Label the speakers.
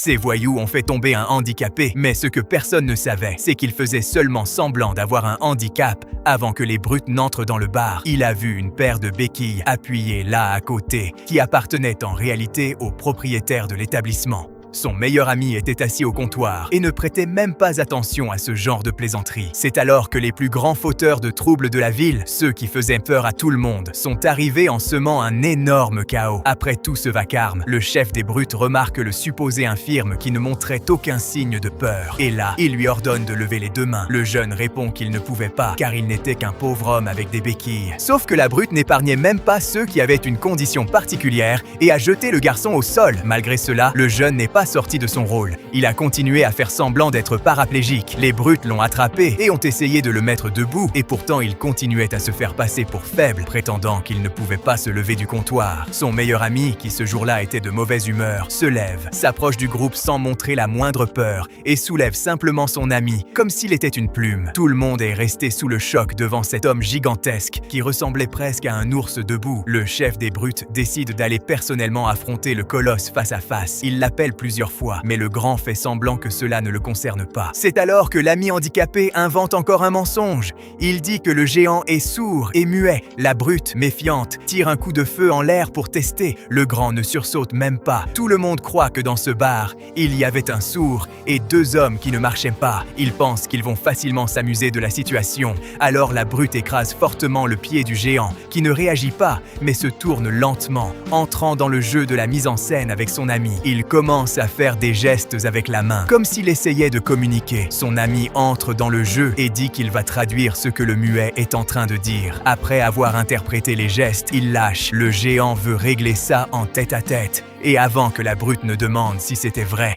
Speaker 1: Ces voyous ont fait tomber un handicapé, mais ce que personne ne savait, c'est qu'il faisait seulement semblant d'avoir un handicap avant que les brutes n'entrent dans le bar. Il a vu une paire de béquilles appuyées là à côté, qui appartenaient en réalité au propriétaire de l'établissement. Son meilleur ami était assis au comptoir et ne prêtait même pas attention à ce genre de plaisanterie. C'est alors que les plus grands fauteurs de troubles de la ville, ceux qui faisaient peur à tout le monde, sont arrivés en semant un énorme chaos. Après tout ce vacarme, le chef des brutes remarque le supposé infirme qui ne montrait aucun signe de peur. Et là, il lui ordonne de lever les deux mains. Le jeune répond qu'il ne pouvait pas, car il n'était qu'un pauvre homme avec des béquilles. Sauf que la brute n'épargnait même pas ceux qui avaient une condition particulière et a jeté le garçon au sol. Malgré cela, le jeune n'est pas sorti de son rôle. Il a continué à faire semblant d'être paraplégique. Les brutes l'ont attrapé et ont essayé de le mettre debout, et pourtant il continuait à se faire passer pour faible, prétendant qu'il ne pouvait pas se lever du comptoir. Son meilleur ami, qui ce jour-là était de mauvaise humeur, se lève, s'approche du groupe sans montrer la moindre peur et soulève simplement son ami, comme s'il était une plume. Tout le monde est resté sous le choc devant cet homme gigantesque qui ressemblait presque à un ours debout. Le chef des brutes décide d'aller personnellement affronter le colosse face à face. Il l'appelle plusieurs fois, mais le grand fait semblant que cela ne le concerne pas. C'est alors que l'ami handicapé invente encore un mensonge. Il dit que le géant est sourd et muet. La brute, méfiante, tire un coup de feu en l'air pour tester. Le grand ne sursaute même pas. Tout le monde croit que dans ce bar, il y avait un sourd et deux hommes qui ne marchaient pas. Ils pensent qu'ils vont facilement s'amuser de la situation. Alors la brute écrase fortement le pied du géant, qui ne réagit pas, mais se tourne lentement, entrant dans le jeu de la mise en scène avec son ami. Il commence à faire des gestes avec la main, comme s'il essayait de communiquer. Son ami entre dans le jeu et dit qu'il va traduire ce que le muet est en train de dire. Après avoir interprété les gestes, il lâche. Le géant veut régler ça en tête-à-tête, et avant que la brute ne demande si c'était vrai,